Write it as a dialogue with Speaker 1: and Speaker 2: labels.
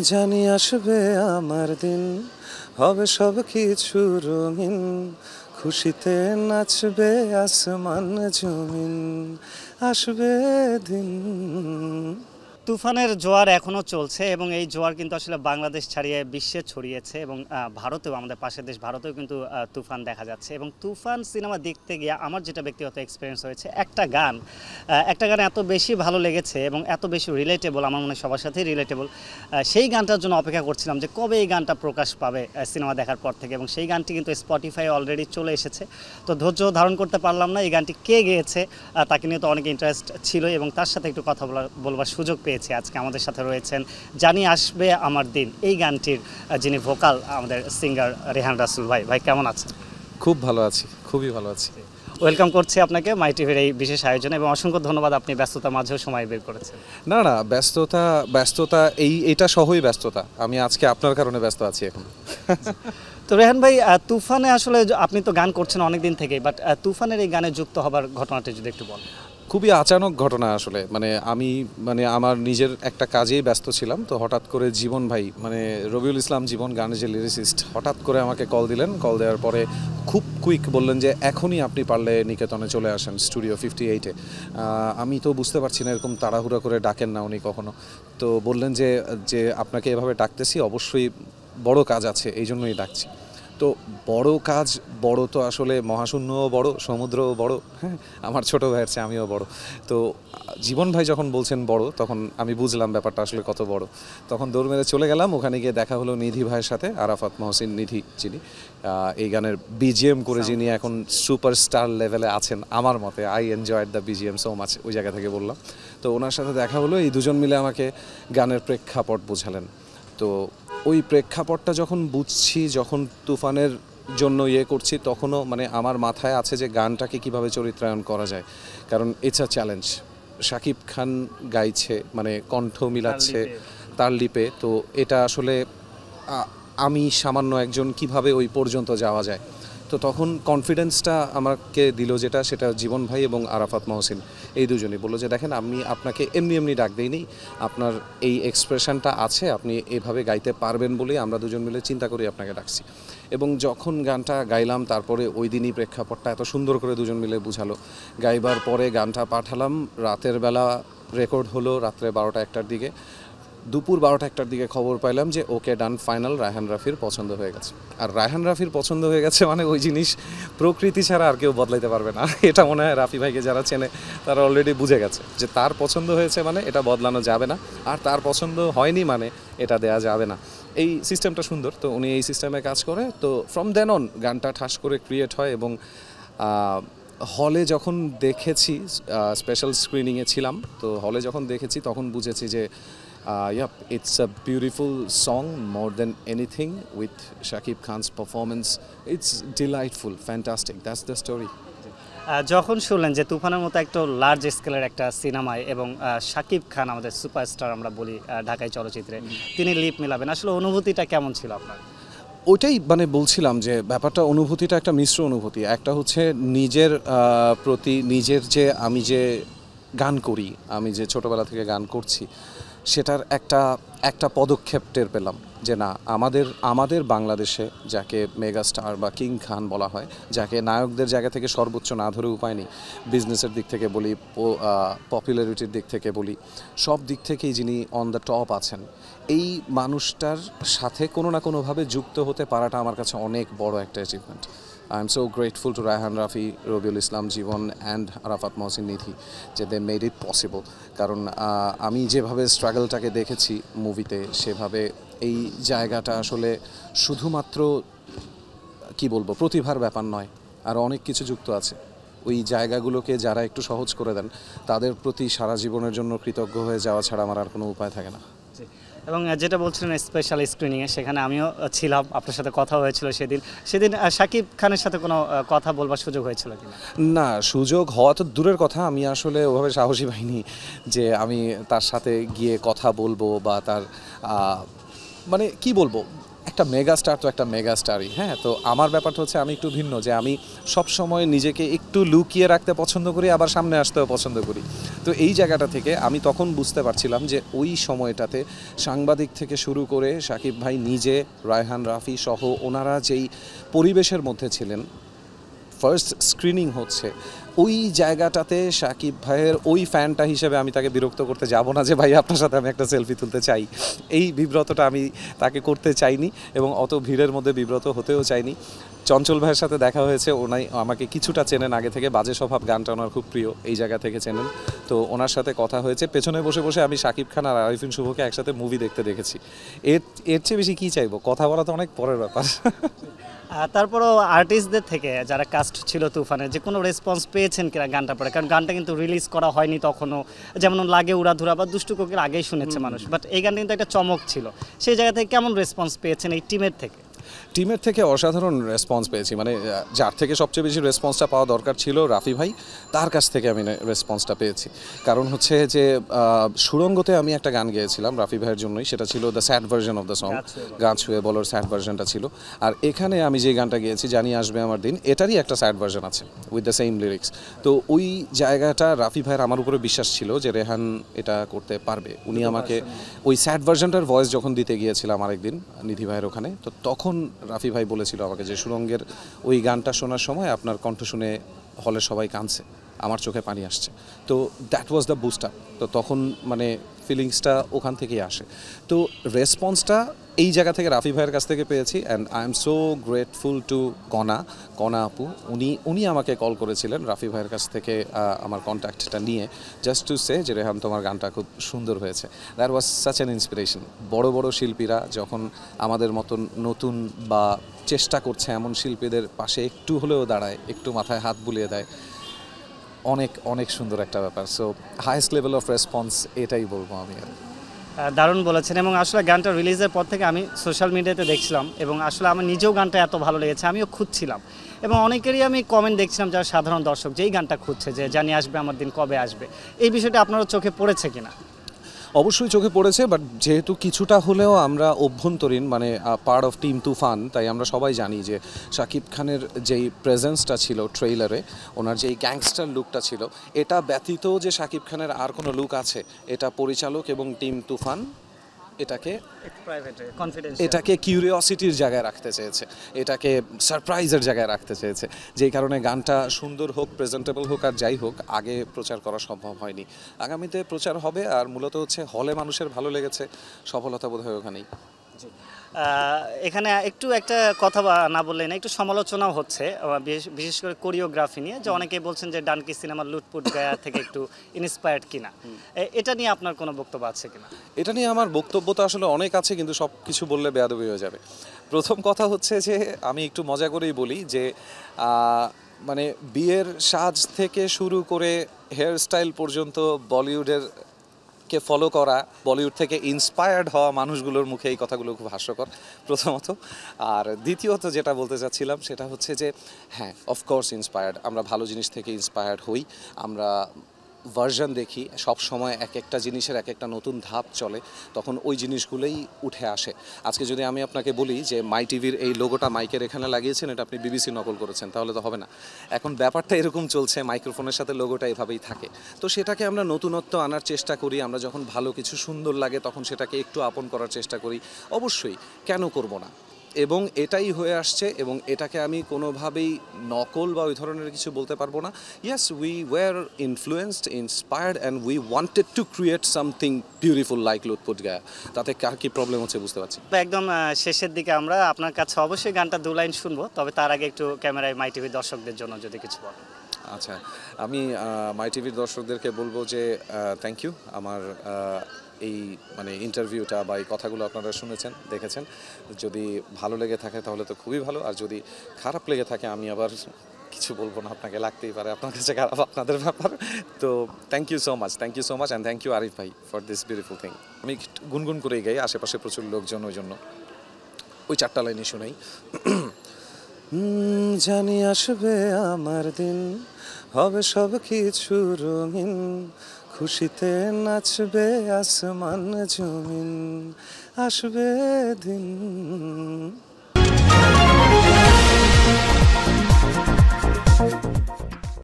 Speaker 1: জানি আসবে আমার দিন, হবে সব কিছু রঙিন, খুশিতে নাচবে আসমান জমিন, আসবে দিন।
Speaker 2: তুফানের জোয়ার এখনও চলছে এবং এই জোয়ার কিন্তু আসলে বাংলাদেশ ছাড়িয়ে বিশ্বে ছড়িয়েছে এবং ভারতেও, আমাদের পাশের দেশ ভারতেও কিন্তু তুফান দেখা যাচ্ছে। এবং তুফান সিনেমা দেখতে গিয়ে আমার যেটা ব্যক্তিগত এক্সপিরিয়েন্স হয়েছে, একটা গান এত বেশি ভালো লেগেছে এবং এত বেশি রিলেটেবল, আমার মনে হয় সবার সাথেই রিলেটেবল। সেই গানটার জন্য অপেক্ষা করছিলাম যে কবে এই গানটা প্রকাশ পাবে সিনেমা দেখার পর থেকে, এবং সেই গানটি কিন্তু স্পটিফাই অলরেডি চলে এসেছে। তো ধৈর্য ধারণ করতে পারলাম না, এই গানটি কে গেয়েছে তাকে নিয়ে তো অনেক ইন্টারেস্ট ছিল এবং তার সাথে একটু কথা বলবার সুযোগ পেয়েছি। আজকে আমাদের সাথে রয়েছেন জানি আসবে আমার দিন এই গানটির যিনি ভোকাল, আমাদের সিঙ্গার রেহান রাসুল ভাই। ভাই কেমন আছেন?
Speaker 1: খুব ভালো আছি, খুবই ভালো আছি।
Speaker 2: ওয়েলকাম করছি আপনাকে মাই টিভির এই বিশেষ আয়োজনে এবং অসংখ্য ধন্যবাদ, আপনি ব্যস্ততার মাঝেও সময় বের করেছেন।
Speaker 1: না না, ব্যস্ততা ব্যস্ততা এটা সহই ব্যস্ততা। আমি আজকে আপনার কারণে ব্যস্ত আছি এখন।
Speaker 2: তো রেহান ভাই, তুফানে আসলে আপনি তো গান করছেন অনেক দিন থেকেই, বাট তুফানের এই গানে যুক্ত হবার ঘটনাটি যদি একটু বলেন।
Speaker 1: খুবই আচানক ঘটনা আসলে, আমি আমার নিজের একটা কাজেই ব্যস্ত ছিলাম, তো হঠাৎ করে জীবন ভাই, রবিউল ইসলাম জীবন, গানের যে লিরিসিস্ট, হঠাৎ করে আমাকে কল দিলেন। কল দেওয়ার পরে খুব কুইক বললেন যে এখনই আপনি পারলে নিকেতনে চলে আসেন, স্টুডিও 58-এ। আমি তো বুঝতে পারছি না, এরকম তাড়াহুড়া করে ডাকেন না উনি কখনো। তো বললেন যে যে আপনাকে এভাবে ডাকতেছি, অবশ্যই বড় কাজ আছে, এই জন্যই ডাকছি। তো বড় কাজ, বড় তো আসলে মহাশূন্যও বড়, সমুদ্রও বড়, হ্যাঁ, আমার ছোটো ভাইয়ের চেয়ে আমিও বড়। তো জীবন ভাই যখন বলছেন বড়, তখন আমি বুঝলাম ব্যাপারটা আসলে কত বড়। তখন দৌড় মেরে চলে গেলাম, ওখানে গিয়ে দেখা হলো নিধি ভাইয়ের সাথে, আরাফাত মহসিন নিধি, যিনি এই গানের বিজিএম করে, যিনি এখন সুপারস্টার লেভেলে আছেন আমার মতে। I enjoyed the BGM so much, ওই জায়গা থেকে বললাম। তো ওনার সাথে দেখা হলো, এই দুজন মিলে আমাকে গানের প্রেক্ষাপট বোঝালেন। তো ওই প্রেক্ষাপটটা যখন বুঝছি, যখন তুফানের জন্য করছি, তখনও আমার মাথায় আছে যে গানটাকে কিভাবে চরিত্রায়ন করা যায়, কারণ it's a challenge. Shakib Khan গাইছে, কণ্ঠ মিলাচ্ছে তার লিপে, তো এটা আসলে আমি সামান্য একজন, কিভাবে ওই পর্যন্ত যাওয়া যায়। তো তখন কনফিডেন্সটা আমাকে দিল যেটা, সেটা জীবন ভাই এবং আরাফাত মহসিন, এই দুজনই বললো যে দেখেন, আমি আপনাকে এমনি এমনি ডাক দিইনি, আপনার এই এক্সপ্রেশনটা আছে, আপনি এভাবে গাইতে পারবেন বলেই আমরা দুজন মিলে চিন্তা করি আপনাকে ডাকছি। এবং যখন গানটা গাইলাম, তারপরে ওই দিনই প্রেক্ষাপটটা এত সুন্দর করে দুজন মিলে বুঝালো। গাইবার পরে গানটা পাঠালাম, রাতের বেলা রেকর্ড হলো, রাত্রে 12টা-1টার দিকে। দুপুর 12টা-1টার দিকে খবর পাইলাম যে ওকে ডান, ফাইনাল, রায়হান রাফির পছন্দ হয়ে গেছে। আর রায়হান রাফির পছন্দ হয়ে গেছে ওই জিনিস প্রকৃতি ছাড়া আর কেউ বদলাইতে পারবে না। এটা মনে হয় রাফি ভাইকে যারা চেনে তারা অলরেডি বুঝে গেছে যে তার পছন্দ হয়েছে এটা বদলানো যাবে না, আর তার পছন্দ হয়নি এটা দেয়া যাবে না। এই সিস্টেমটা সুন্দর, তো উনি এই সিস্টেমে কাজ করে। তো ফ্রম দেন অন গানটা ঠাস করে ক্রিয়েট হয়। এবং হলে যখন দেখেছি, স্পেশাল স্ক্রিনিংয়ে ছিলাম, তো হলে যখন দেখেছি তখন বুঝেছি যে yep, it's a beautiful song more than anything. With Shakib Khan's performance, it's delightful, fantastic. That's the story.
Speaker 2: যখন শুনলেন যে তুফানের মতো একটা লার্জ স্কেলের একটা সিনেমায় এবং শাকিব খান, আমাদের সুপারস্টার আমরা বলি ঢাকাই চলচ্চিত্রে, তিনি লিপ মিলাবেন, আসলে অনুভূতিটা কেমন ছিল আপনার?
Speaker 1: ওইটাই বলছিলাম যে ব্যাপারটা, অনুভূতিটা একটা মিশ্র অনুভূতি। একটা হচ্ছে নিজের প্রতি, নিজের যে আমি যে গান করি, আমি যে ছোটোবেলা থেকে গান করছি, সেটার একটা পদক্ষেপ টের পেলাম যে না, আমাদের বাংলাদেশে যাকে মেগাস্টার বা কিং খান বলা হয়, যাকে নায়কদের জায়গা থেকে সর্বোচ্চ না ধরে উপায় নেই, বিজনেসের দিক থেকে বলি, পপুলারিটির দিক থেকে বলি, সব দিক থেকেই যিনি অন দ্য টপ আছেন, এই মানুষটার সাথে কোনো না কোনোভাবে যুক্ত হতে পারাটা আমার কাছে অনেক বড় একটা achievement. I am so grateful to Rayhan Rafi, Robiul Islam Jivon and Arafat Mohsin Nidhi যে they made it possible. কারণ আমি যেভাবে স্ট্রাগলটাকে দেখেছি মুভিতে, সেভাবে এই জায়গাটা আসলে শুধুমাত্র কি বলবো, প্রতিভার ব্যাপার নয়, আর অনেক কিছু যুক্ত আছে। ওই জায়গাগুলোকে যারা একটু সহজ করে দেন, তাদের প্রতি সারা জীবনের জন্য কৃতজ্ঞ হয়ে যাওয়া ছাড়া আমার আর কোনো উপায় থাকে না।
Speaker 2: এবং যেটা বলছিলেন স্পেশাল স্ক্রিনিংয়ে, সেখানে আমিও ছিলাম, আপনার সাথে কথা হয়েছিল সেদিন শাকিব খানের সাথে কোনো কথা বলবার সুযোগ হয়েছিল কিনা?
Speaker 1: না, সুযোগ হওয়া তো দূরের কথা, আমি আসলে ওভাবে সাহসী পাইনি যে আমি তার সাথে গিয়ে কথা বলবো বা তার কি বলবো, একটা একটা মেগাস্টার তো একটা মেগাস্টারই, হ্যাঁ। তো আমার ব্যাপারটা হচ্ছে আমি একটু ভিন্ন, যে আমি সব সময় নিজেকে একটু লুকিয়ে রাখতে পছন্দ করি, আবার সামনে আসতেও পছন্দ করি। তো এই জায়গাটা থেকে আমি তখন বুঝতে পারছিলাম যে ওই সময়টাতে সাংবাদিক থেকে শুরু করে শাকিব ভাই নিজে, রায়হান রাফি সহ ওনারা যেই পরিবেশের মধ্যে ছিলেন, ফার্স্ট স্ক্রিনিং হচ্ছে, ওই জায়গাটাতে শাকিব ভাইয়ের ওই ফ্যানটা হিসেবে আমি তাকে বিরক্ত করতে যাব না যে ভাই আপনার সাথে আমি একটা সেলফি তুলতে চাই, এই বিব্রতটা আমি তাকে করতে চাইনি এবং অত ভিড়ের মধ্যে বিব্রত হতেও চাইনি। চঞ্চল ভাইয়ের সাথে দেখা হয়েছে, ওনাই আমাকে কিছুটা চেনেন আগে থেকে, বাজে স্বভাব গানটা ওনার খুব প্রিয়, এই জায়গা থেকে চেনেন। তো ওনার সাথে কথা হয়েছে, পেছনে বসে বসে আমি শাকিব খান আর আরিফিন শুভকে একসাথে মুভি দেখতে দেখেছি। এর এর চেয়ে বেশি কী চাইবো, কথা বলা তো অনেক পরের ব্যাপার।
Speaker 2: তারপরও আর্টিস্টদের থেকে যারা কাস্ট ছিল তুফানে, যে কোনো রেসপন্স পেয়েছেন কিনা গানটা পরে? কারণ গানটা কিন্তু রিলিজ করা হয়নি তখনও, যেমন লাগে উড়াধুরা বা দুষ্টু কোকিল আগেই শুনেছে মানুষ, বাট এই গানটা কিন্তু একটা চমক ছিল। সেই জায়গা থেকে কেমন রেসপন্স পেয়েছেন এই টিমের থেকে?
Speaker 1: টিমের থেকে অসাধারণ রেসপন্স পেয়েছি, মানে যার থেকে সবচেয়ে বেশি রেসপন্সটা পাওয়া দরকার ছিল রাফি ভাই, তার কাছ থেকে আমি রেসপন্সটা পেয়েছি। কারণ হচ্ছে যে সুড়ঙ্গতে আমি একটা গান গেয়েছিলাম রাফি ভাইয়ের জন্যই, সেটা ছিল the sad version of the song, গান ছুঁয়ে বলোর স্যাড ভার্জনটা ছিল। আর এখানে আমি যে গানটা গেয়েছি জানি আসবে আমার দিন, এটারই একটা স্যাড ভার্জন আছে উইথ দ্য সেম লিরিক্স। তো ওই জায়গাটা রাফি ভাইয়ের আমার উপরে বিশ্বাস ছিল যে রেহান এটা করতে পারবে। উনি আমাকে ওই স্যাড ভার্জনটার ভয়েস যখন দিতে গিয়েছিলাম আরেকদিন নিধি ভাইয়ের ওখানে, তো তখন রাফি ভাই বলেছিল আমাকে যে সুরঙ্গের ওই গানটা শোনার সময় আপনার কণ্ঠ শুনে হলে সবাই কাঁদছে, আমার চোখে পানি আসছে। তো that was the boost up. তো তখন মানে ফিলিংসটা ওখান থেকেই আসে। তো রেসপন্সটা এই জায়গা থেকে রাফি ভাইয়ের কাছ থেকে পেয়েছি, and I am so grateful to কনা আপু। উনি আমাকে কল করেছিলেন রাফি ভাইয়ের কাছ থেকে আমার কন্ট্যাক্টটা নিয়ে, জাস্ট টু সে যে রেহান তোমার গানটা খুব সুন্দর হয়েছে। That was such an inspiration. বড় বড় শিল্পীরা যখন আমাদের মতন নতুন বা চেষ্টা করছে এমন শিল্পীদের পাশে একটু হলেও দাঁড়ায়, একটু মাথায় হাত বুলিয়ে দেয়, অনেক অনেক সুন্দর একটা ব্যাপার। So highest level of response এটাই বলবো আমি। আর
Speaker 2: দারুণ বলেছেন। এবং আসলে গানটা রিলিজের পর থেকে আমি সোশ্যাল মিডিয়াতে দেখছিলাম, এবং আসলে আমার নিজেও গানটা এত ভালো লেগেছে, আমিও খুঁজছিলাম। এবং অনেকেরই আমি কমেন্ট দেখছিলাম যারা সাধারণ দর্শক, যেই গানটা খুঁজছে যে জানি আসবে আমার দিন কবে আসবে, এই বিষয়টা আপনারও চোখে পড়েছে কিনা?
Speaker 1: অবশ্যই চোখে পড়েছে, বাট যেহেতু কিছুটা হলেও আমরা অভ্যন্তরীণ মানে পার্ট অফ টিম তুফান, তাই আমরা সবাই জানি যে শাকিব খানের যেই প্রেজেন্সটা ছিল ট্রেইলারে, ওনার যেই গ্যাংস্টার লুকটা ছিল, এটা ব্যতীত যে শাকিব খানের আর কোনো লুক আছে, এটা পরিচালক এবং টিম তুফান এটাকে কিউরিওসিটির জায়গায় রাখতে চেয়েছে, এটাকে সারপ্রাইজের জায়গায় রাখতে চেয়েছে, যেই কারণে গানটা সুন্দর হোক, প্রেজেন্টেবল হোক আর যাই হোক, আগে প্রচার করা সম্ভব হয়নি। আগামীতে প্রচার হবে, আর মূলত হচ্ছে হলে মানুষের ভালো লেগেছে, সফলতা বোধ হয় ওখানেই।
Speaker 2: এখানে একটু একটা কথা না বললে না, একটু সমালোচনাও হচ্ছে বিশেষ করে কোরিওগ্রাফি নিয়ে, যে অনেকেই বলছেন যে ডানকি সিনেমার লুটপুট গায়া থেকে একটু ইন্সপায়ার্ড কিনা। এটা নিয়ে আপনার কোনো বক্তব্য আছে কিনা?
Speaker 1: এটা নিয়ে আমার বক্তব্য তো আসলে অনেক আছে, কিন্তু সব কিছু বললে বেয়াদবি হয়ে যাবে। প্রথম কথা হচ্ছে যে আমি একটু মজা করেই বলি যে মানে বিয়ের সাজ থেকে শুরু করে হেয়ার স্টাইল পর্যন্ত বলিউডের কে ফলো করা, বলিউড থেকে ইন্সপায়ার্ড হওয়া মানুষগুলোর মুখে এই কথাগুলো খুব হাস্যকর প্রথমত। আর দ্বিতীয়ত যেটা বলতে চাচ্ছিলাম সেটা হচ্ছে যে হ্যাঁ, অফকোর্স ইন্সপায়ার্ড, আমরা ভালো জিনিস থেকে ইন্সপায়ার্ড হই, আমরা ভার্জন দেখি, সব সময় এক একটা জিনিসের এক একটা নতুন ধাপ চলে, তখন ওই জিনিসগুলোই উঠে আসে। আজকে যদি আমি আপনাকে বলি যে মাই টিভির এই লোগোটা মাইকের এখানে লাগিয়েছেন, এটা আপনি বিবিসি নকল করেছেন, তাহলে তো হবে না। এখন ব্যাপারটা এরকম চলছে, মাইক্রোফোনের সাথে লোগোটা এভাবেই থাকে। তো সেটাকে আমরা নতুনত্ব আনার চেষ্টা করি, আমরা যখন ভালো কিছু সুন্দর লাগে তখন সেটাকে একটু আপন করার চেষ্টা করি, অবশ্যই কেন করব না। এবং এটাই হয়ে আসছে, এবং এটাকে আমি কোনোভাবেই নকল বা ওই ধরনের কিছু বলতে পারবো না। Yes, we were influenced, inspired, and we wanted to create something beautiful like লুটপুট গায়া। তাতে কার কী প্রবলেম হচ্ছে বুঝতে পারছি।
Speaker 2: একদম শেষের দিকে আমরা আপনার কাছে অবশ্যই গানটা 2 লাইন শুনবো, তবে তার আগে একটু ক্যামেরায় মাই টিভি দর্শকদের জন্য যদি কিছু বলেন।
Speaker 1: আচ্ছা, আমি মাই টিভির দর্শকদেরকে বলবো যে থ্যাংক ইউ। আমার এই মানে ইন্টারভিউটা বা এই কথাগুলো আপনারা শুনেছেন, দেখেছেন, যদি ভালো লেগে থাকে তাহলে তো খুবই ভালো, আর যদি খারাপ লেগে থাকে আমি আবার কিছু বলবো না, আপনাকে লাগতেই পারে, আপনার কাছে খারাপ আপনাদের ব্যাপার। তো thank you so much, and thank you Arif ভাই ফর দিস বিউটিফুল থিং। আমি গুনগুন করেই গাই, আশেপাশে প্রচুর লোকজন, ওই জন্য ওই 4টা লাইনই শোনাই। জানি আসবে আমার দিন, হবে সব কিছু রঙিন, খুশিতে নাচবে আসমান জমিন, আসবে দিন